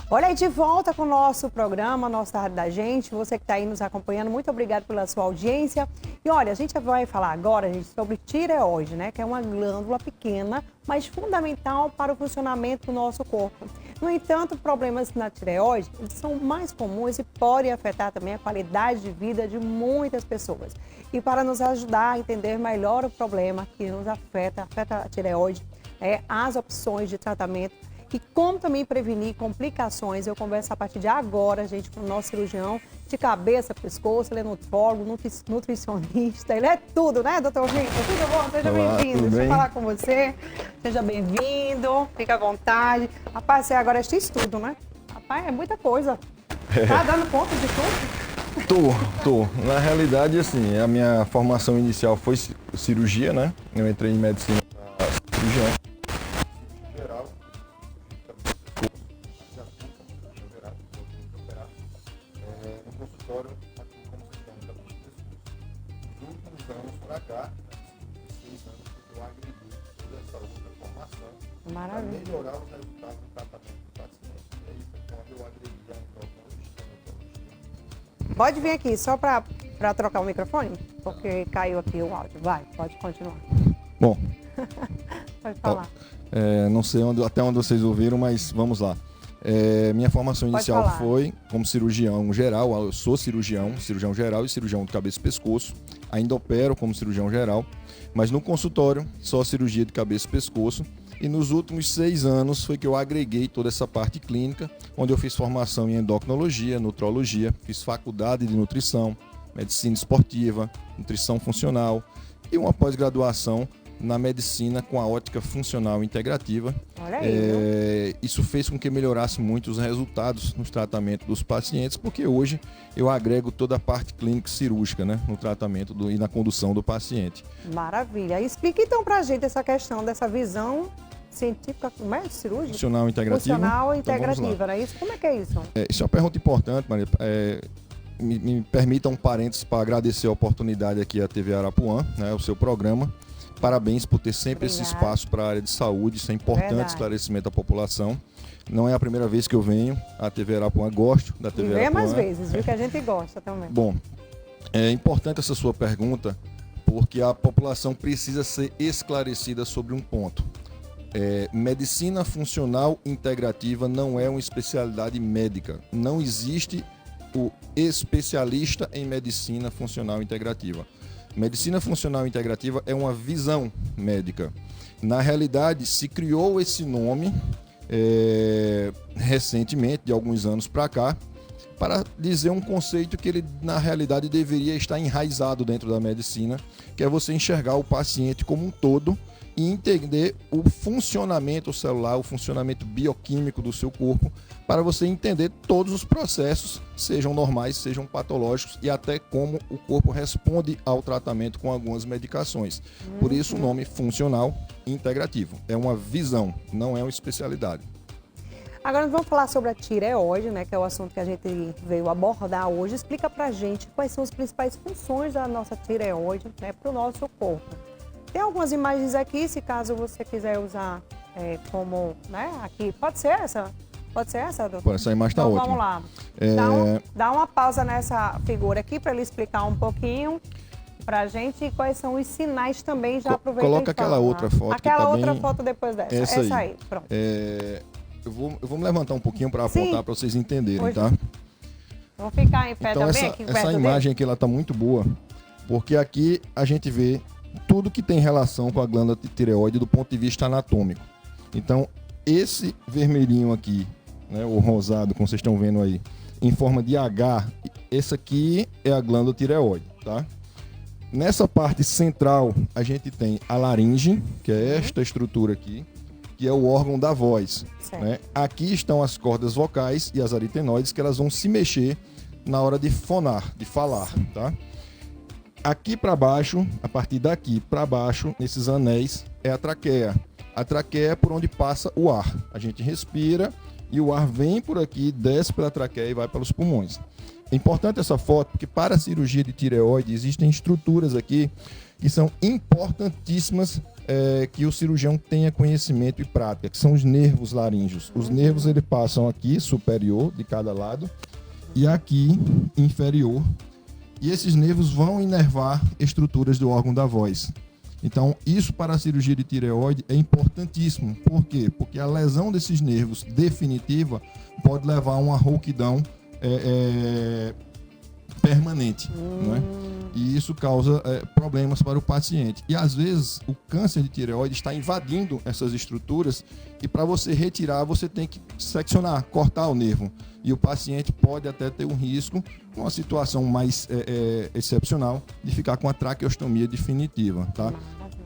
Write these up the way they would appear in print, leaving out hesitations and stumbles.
Olha aí, de volta com o nosso programa, nosso Tarde da Gente. Você que está aí nos acompanhando, muito obrigado pela sua audiência. E olha, a gente vai falar agora, gente, sobre tireoide, né? Que é uma glândula pequena, mas fundamental para o funcionamento do nosso corpo. No entanto, problemas na tireoide são mais comuns e podem afetar também a qualidade de vida de muitas pessoas. E para nos ajudar a entender melhor o problema que nos afeta a tireoide, as opções de tratamento e como também prevenir complicações. Eu converso a partir de agora, gente, com o nosso cirurgião de cabeça, pescoço, ele é nutrólogo, nutricionista, ele é tudo, né, doutor Victor? Tudo bom? Seja bem-vindo. Deixa eu falar com você. Seja bem-vindo, fica à vontade. Rapaz, você agora é estudo, né? Rapaz, é muita coisa. Tá dando conta de tudo? Tô. Na realidade, assim, a minha formação inicial foi cirurgia, né? Eu entrei em medicina para cirurgião. Maravilha. Para melhorar os resultados do tratamento do paciente. É isso, quando eu agreguei a endocrinologia. Pode vir aqui, só para trocar o microfone, porque caiu aqui o áudio. Vai, pode continuar. Bom. Pode falar. Não sei até onde vocês ouviram, mas vamos lá. Minha formação inicial foi como cirurgião geral. Eu sou cirurgião geral e cirurgião de cabeça e pescoço. Ainda opero como cirurgião geral, mas no consultório só cirurgia de cabeça e pescoço. E nos últimos 6 anos foi que eu agreguei toda essa parte clínica, onde eu fiz formação em endocrinologia, nutrologia, fiz faculdade de nutrição, medicina esportiva, nutrição funcional e uma pós-graduação na medicina com a ótica funcional integrativa. Olha aí, isso fez com que melhorasse muito os resultados nos tratamentos dos pacientes, porque hoje eu agrego toda a parte clínica cirúrgica, né, no tratamento e na condução do paciente. Maravilha. Explica então pra gente essa questão dessa visão científica, como é? Cirúrgica? Funcional integrativa. Funcional integrativa, não é isso? Como é que é isso? Isso é uma pergunta importante, Maria. Me permita um parênteses para agradecer a oportunidade aqui à TV Arapuã, né, o seu programa. Parabéns por ter sempre esse espaço para a área de saúde, isso é importante, esclarecimento à população. Não é a primeira vez que eu venho à TV Arapuã, gosto da TV Arapuã. E vem mais vezes, viu, que a gente gosta também. Bom, é importante essa sua pergunta, porque a população precisa ser esclarecida sobre um ponto. Medicina funcional integrativa não é uma especialidade médica. Não existe o especialista em medicina funcional integrativa. Medicina funcional integrativa é uma visão médica. Na realidade, se criou esse nome recentemente, de alguns anos para cá, para dizer um conceito que ele, na realidade, deveria estar enraizado dentro da medicina, que é você enxergar o paciente como um todo e entender o funcionamento celular, o funcionamento bioquímico do seu corpo, para você entender todos os processos, sejam normais, sejam patológicos, e até como o corpo responde ao tratamento com algumas medicações. Por isso o nome funcional integrativo. É uma visão, não é uma especialidade. Agora nós vamos falar sobre a tireoide, né, que é o assunto que a gente veio abordar hoje. Explica pra gente quais são as principais funções da nossa tireoide, né, para o nosso corpo. Tem algumas imagens aqui, se caso você quiser usar como, né, aqui. Pode ser essa? Pode ser essa, doutor? Essa imagem está ótima. Vamos lá. Dá uma pausa nessa figura aqui para ele explicar um pouquinho pra gente quais são os sinais também. Já aproveita. Coloca aquela outra foto. Aquela outra foto depois dessa. Essa aí. Pronto. Eu vou me levantar um pouquinho para apontar para vocês entenderem, tá? Vou ficar em pé então, também aqui perto essa imagem aqui, ela tá muito boa, porque aqui a gente vê tudo que tem relação com a glândula tireoide do ponto de vista anatômico. Então, esse vermelhinho aqui, né, o rosado, como vocês estão vendo aí, em forma de H, essa aqui é a glândula tireoide, tá? Nessa parte central, a gente tem a laringe, que é esta estrutura aqui, que é o órgão da voz, né? Aqui estão as cordas vocais e as aritenoides, que elas vão se mexer na hora de fonar, de falar, tá? Aqui para baixo, a partir daqui para baixo, nesses anéis, é a traqueia. A traqueia é por onde passa o ar. A gente respira e o ar vem por aqui, desce pela traqueia e vai para os pulmões. É importante essa foto porque para a cirurgia de tireoide existem estruturas aqui que são importantíssimas que o cirurgião tenha conhecimento e prática, que são os nervos laríngeos. Os nervos eles passam aqui, superior, de cada lado, e aqui, inferior. E esses nervos vão inervar estruturas do órgão da voz. Então, isso para a cirurgia de tireoide é importantíssimo. Por quê? Porque a lesão desses nervos definitiva pode levar a uma rouquidão permanente, não é? E isso causa problemas para o paciente. E às vezes o câncer de tireoide está invadindo essas estruturas e para você retirar você tem que seccionar, cortar o nervo. E o paciente pode até ter um risco, numa situação mais excepcional, de ficar com a traqueostomia definitiva, tá?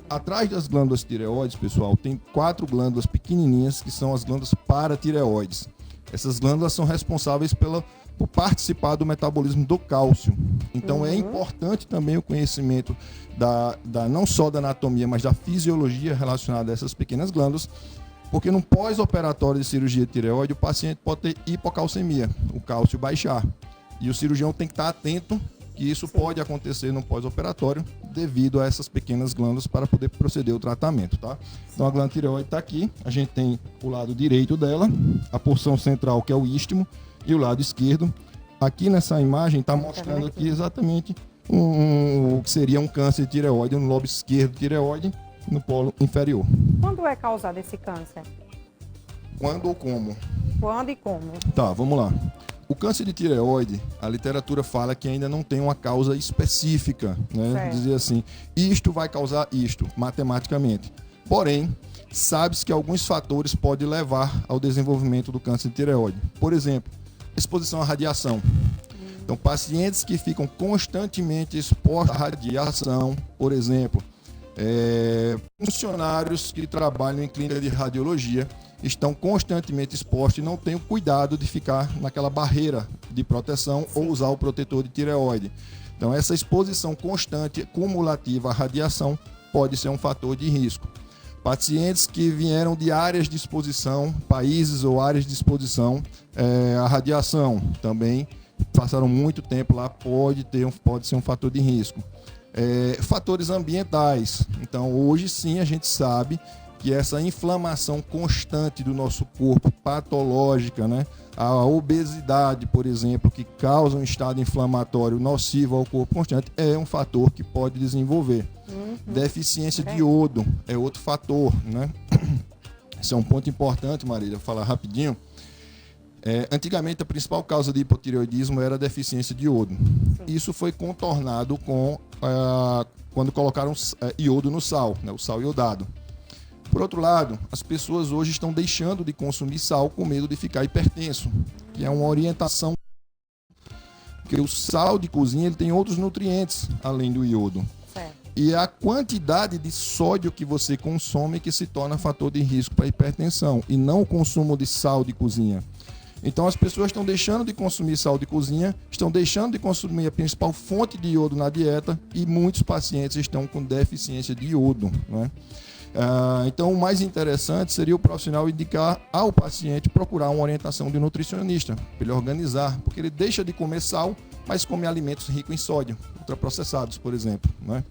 Atrás das glândulas tireoides, pessoal, tem 4 glândulas pequenininhas que são as glândulas paratireoides. Essas glândulas são responsáveis por participar do metabolismo do cálcio. Então é importante também o conhecimento não só da anatomia, mas da fisiologia relacionada a essas pequenas glândulas, porque no pós-operatório de cirurgia de tireoide, o paciente pode ter hipocalcemia, o cálcio baixar. E o cirurgião tem que estar atento que isso pode acontecer no pós-operatório devido a essas pequenas glândulas para poder proceder o tratamento, tá? Então a glândula tireoide está aqui, a gente tem o lado direito dela, a porção central que é o istmo, e o lado esquerdo. Aqui nessa imagem está mostrando aqui exatamente o que seria um câncer de tireoide no lobo esquerdo tireoide, no polo inferior. Quando é causado esse câncer? Quando ou como? Quando e como? Tá, vamos lá. O câncer de tireoide, a literatura fala que ainda não tem uma causa específica, né? Dizer assim, isto vai causar isto, matematicamente. Porém, sabe-se que alguns fatores podem levar ao desenvolvimento do câncer de tireoide. Por exemplo, exposição à radiação. Então, pacientes que ficam constantemente expostos à radiação, por exemplo, funcionários que trabalham em clínica de radiologia estão constantemente expostos e não têm o cuidado de ficar naquela barreira de proteção ou usar o protetor de tireoide. Então, essa exposição constante, cumulativa à radiação, pode ser um fator de risco. Pacientes que vieram de áreas de exposição, países ou áreas de exposição à radiação, também passaram muito tempo lá, pode ser um fator de risco. Fatores ambientais. Então, hoje sim a gente sabe que essa inflamação constante do nosso corpo, patológica, né? A obesidade, por exemplo, que causa um estado inflamatório nocivo ao corpo constante, é um fator que pode desenvolver. Deficiência de iodo é outro fator, né? Esse é um ponto importante, Marília, vou falar rapidinho. Antigamente, a principal causa de hipotireoidismo era a deficiência de iodo. Isso foi contornado quando colocaram iodo no sal, né? O sal iodado. Por outro lado, as pessoas hoje estão deixando de consumir sal com medo de ficar hipertenso, que é uma orientação, porque o sal de cozinha ele tem outros nutrientes além do iodo. E é a quantidade de sódio que você consome que se torna fator de risco para hipertensão, e não o consumo de sal de cozinha. Então as pessoas estão deixando de consumir sal de cozinha, estão deixando de consumir a principal fonte de iodo na dieta, e muitos pacientes estão com deficiência de iodo, né? Então o mais interessante seria o profissional indicar ao paciente procurar uma orientação de nutricionista, para ele organizar, porque ele deixa de comer sal, mas come alimentos ricos em sódio, ultraprocessados, por exemplo, né?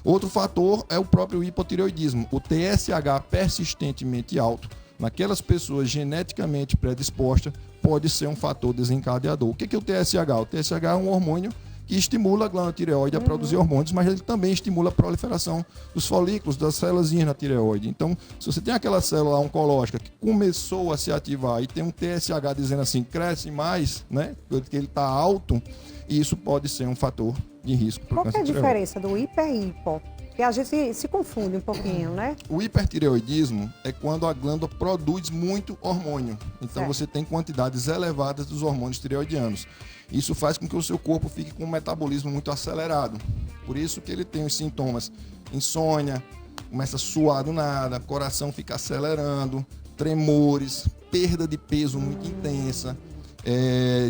Outro fator é o próprio hipotireoidismo, o TSH persistentemente alto, naquelas pessoas geneticamente predispostas, pode ser um fator desencadeador. O que é o TSH? O TSH é um hormônio que estimula a glândula tireoide a produzir hormônios, mas ele também estimula a proliferação dos folículos, das células na tireoide. Então, se você tem aquela célula oncológica que começou a se ativar e tem um TSH dizendo assim, cresce mais, né, porque ele está alto, isso pode ser um fator de risco para o câncer de tireoide. Qual é a diferença do hiper e hipo? Porque a gente se confunde um pouquinho, né? O hipertireoidismo é quando a glândula produz muito hormônio. Então você tem quantidades elevadas dos hormônios tireoidianos. Isso faz com que o seu corpo fique com um metabolismo muito acelerado. Por isso que ele tem os sintomas: insônia, começa a suar do nada, coração fica acelerando, tremores, perda de peso muito intensa,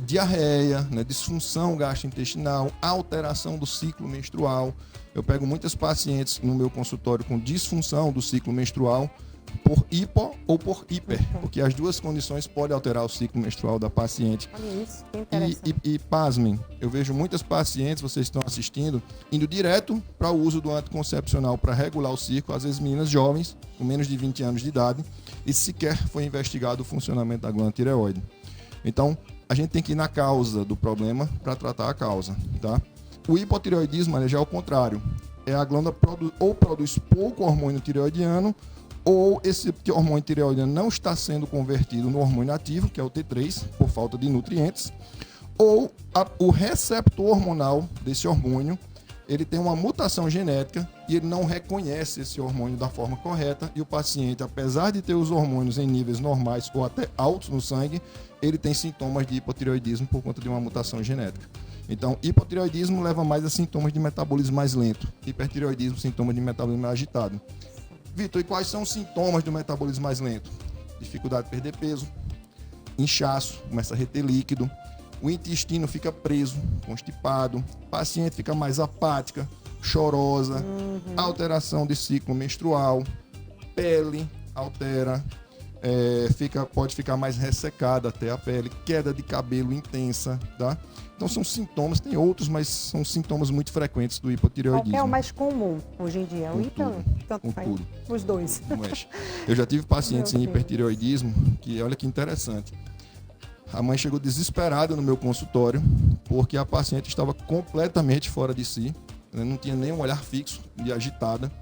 diarreia, né, disfunção gastrointestinal, alteração do ciclo menstrual. Eu pego muitas pacientes no meu consultório com disfunção do ciclo menstrual, por hipo ou por hiper, porque as duas condições podem alterar o ciclo menstrual da paciente. Olha isso, que interessante. E pasmem, eu vejo muitas pacientes, vocês estão assistindo, indo direto para o uso do anticoncepcional para regular o ciclo, às vezes meninas jovens, com menos de 20 anos de idade, e sequer foi investigado o funcionamento da glândula tireoide. Então, a gente tem que ir na causa do problema para tratar a causa, tá? O hipotireoidismo já é o contrário. É a glândula ou produz pouco hormônio tireoidiano, ou esse hormônio tireoidiano não está sendo convertido no hormônio ativo, que é o T3, por falta de nutrientes, ou o receptor hormonal desse hormônio, ele tem uma mutação genética e ele não reconhece esse hormônio da forma correta, e o paciente, apesar de ter os hormônios em níveis normais ou até altos no sangue, ele tem sintomas de hipotireoidismo por conta de uma mutação genética. Então, hipotireoidismo leva mais a sintomas de metabolismo mais lento, hipertireoidismo, sintomas de metabolismo mais agitado. Vitor, e quais são os sintomas do metabolismo mais lento? Dificuldade de perder peso, inchaço, começa a reter líquido, o intestino fica preso, constipado, o paciente fica mais apática, chorosa, alteração de ciclo menstrual, pele altera, pode ficar mais ressecada até a pele, queda de cabelo intensa, tá? Então são sintomas, tem outros, mas são sintomas muito frequentes do hipotireoidismo. Qual é o mais comum hoje em dia? O hipo, tanto faz. Os dois. Eu já tive pacientes em hipertireoidismo que, olha que interessante, a mãe chegou desesperada no meu consultório porque a paciente estava completamente fora de si, não tinha nem um olhar fixo e agitada,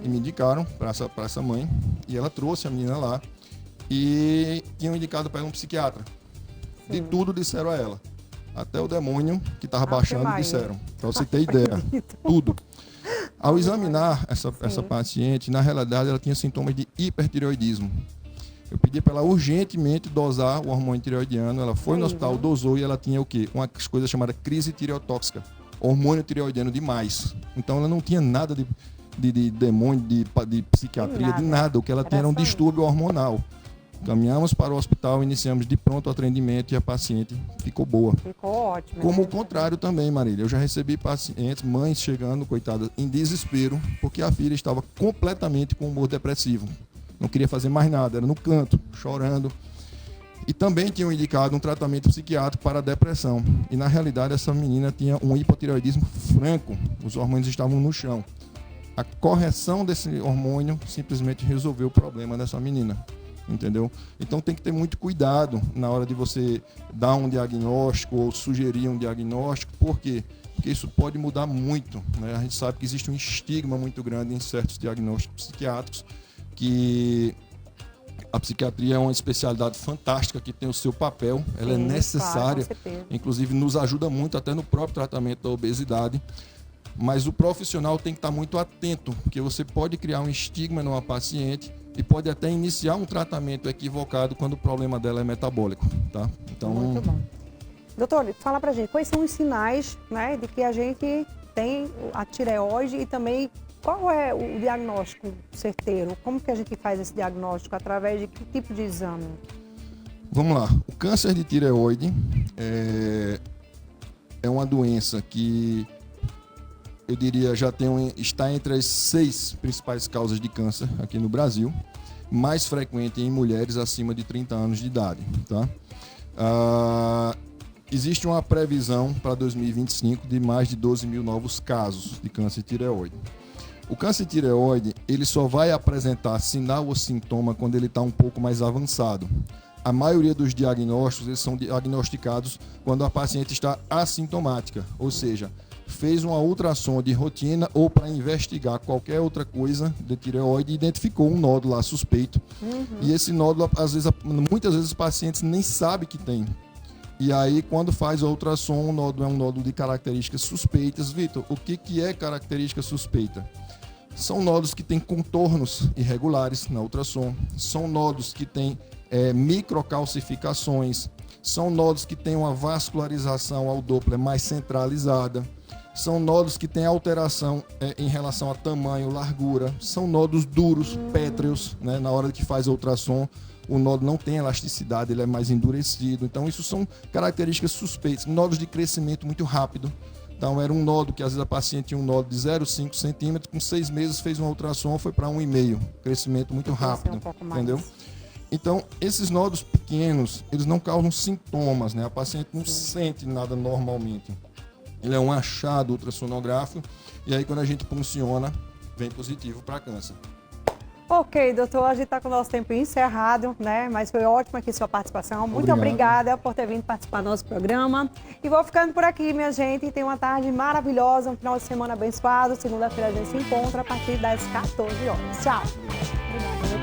e me indicaram para essa mãe, e ela trouxe a menina lá e tinham indicado para ela um psiquiatra. De tudo disseram a ela. Até o demônio que estava baixando disseram. Para você ter ideia. Tudo. Ao examinar essa paciente, na realidade ela tinha sintomas de hipertireoidismo. Eu pedi para ela urgentemente dosar o hormônio tireoidiano. Ela foi no hospital, dosou, e ela tinha o quê? Uma coisa chamada crise tireotóxica. Hormônio tireoidiano demais. Então ela não tinha nada de demônio, de psiquiatria, de nada. O que ela tinha era um distúrbio hormonal. Caminhamos para o hospital, iniciamos de pronto o atendimento e a paciente ficou boa. Ficou ótimo. Como o contrário também, Marília. Eu já recebi pacientes, mães chegando, coitadas, em desespero, porque a filha estava completamente com humor depressivo. Não queria fazer mais nada, era no canto, chorando. E também tinham indicado um tratamento psiquiátrico para a depressão. E na realidade essa menina tinha um hipotireoidismo franco. Os hormônios estavam no chão. A correção desse hormônio simplesmente resolveu o problema dessa menina. Entendeu? Então tem que ter muito cuidado na hora de você dar um diagnóstico ou sugerir um diagnóstico. Por quê? Porque isso pode mudar muito, né? A gente sabe que existe um estigma muito grande em certos diagnósticos psiquiátricos, que a psiquiatria é uma especialidade fantástica que tem o seu papel, ela é necessária, claro, inclusive nos ajuda muito até no próprio tratamento da obesidade. Mas o profissional tem que estar muito atento, porque você pode criar um estigma numa paciente e pode até iniciar um tratamento equivocado quando o problema dela é metabólico, tá? Então... Muito bom. Doutor, fala pra gente, quais são os sinais, né, de que a gente tem a tireoide, e também qual é o diagnóstico certeiro? Como que a gente faz esse diagnóstico? Através de que tipo de exame? Vamos lá. O câncer de tireoide é uma doença que eu diria está entre as 6 principais causas de câncer aqui no Brasil, mais frequente em mulheres acima de 30 anos de idade, tá? Existe uma previsão para 2025 de mais de 12 mil novos casos de câncer de tireoide. O câncer de tireoide, ele só vai apresentar sinal ou sintoma quando ele está um pouco mais avançado. A maioria dos diagnósticos, eles são diagnosticados quando a paciente está assintomática, ou seja, fez uma ultrassom de rotina ou para investigar qualquer outra coisa de tireoide e identificou um nódulo lá suspeito. E esse nódulo, muitas vezes os pacientes nem sabem que tem. E aí, quando faz a ultrassom, o nódulo é um nódulo de características suspeitas. Vitor, o que é característica suspeita? São nódulos que têm contornos irregulares na ultrassom, são nódulos que têm microcalcificações, são nódulos que têm uma vascularização ao Doppler mais centralizada, são nódulos que têm alteração em relação a tamanho, largura, são nódulos duros, pétreos, né? Na hora que faz a ultrassom, o nódulo não tem elasticidade, ele é mais endurecido. Então, isso são características suspeitas. Nódulos de crescimento muito rápido, Então, era um nódo que às vezes a paciente tinha um nódo de 0,5 centímetros, com 6 meses fez uma ultrassom, foi para 1,5. Crescimento muito rápido, entendeu? Então, esses nódulos pequenos, eles não causam sintomas, né? A paciente não sente nada normalmente. Ele é um achado ultrassonográfico, e aí quando a gente funciona, vem positivo para câncer. Ok, doutor, a gente está com o nosso tempo encerrado, né? Mas foi ótima aqui sua participação. Muito obrigada por ter vindo participar do nosso programa. E vou ficando por aqui, minha gente. Tenha uma tarde maravilhosa, um final de semana abençoado. Segunda-feira a gente se encontra a partir das 14 horas. Tchau! Obrigada.